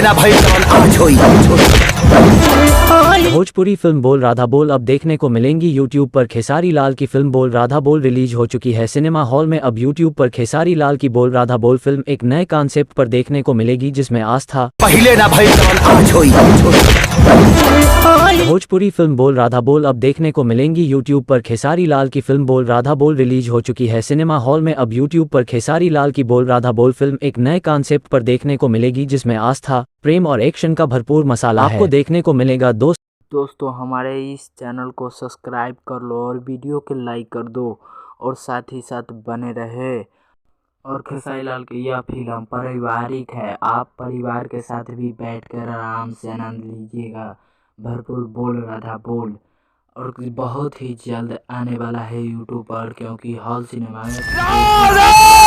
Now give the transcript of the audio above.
पहले ना भई जवन आज होई। भोजपुरी फिल्म बोल राधा बोल अब देखने को मिलेंगी यूट्यूब पर। खेसारी लाल की फिल्म बोल राधा बोल रिलीज हो चुकी है सिनेमा हॉल में। अब यूट्यूब पर खेसारी लाल की बोल राधा बोल फिल्म एक नए कॉन्सेप्ट पर देखने को मिलेगी, जिसमें आस्था पहले ना भई जवन आज होई। भोजपुरी फिल्म बोल राधा बोल अब देखने को मिलेंगी यूट्यूब पर। खेसारी लाल की फिल्म बोल राधा बोल रिलीज हो चुकी है सिनेमा हॉल में। अब यूट्यूब पर खेसारी लाल की बोल राधा बोल फिल्म एक नए कॉन्सेप्ट पर देखने को मिलेगी, जिसमें आस्था, प्रेम और एक्शन का भरपूर मसाला आपको देखने को मिलेगा। दोस्तों हमारे इस चैनल को सब्सक्राइब कर लो और वीडियो के लाइक कर दो और साथ ही साथ बने रहे। और खेसारी लाल की यह फिल्म पारिवारिक है, आप परिवार के साथ भी बैठकर आराम से आनंद लीजिएगा। भरपूर बोल राधा बोल और बहुत ही जल्द आने वाला है यूट्यूब पर, क्योंकि हॉल सिनेमा में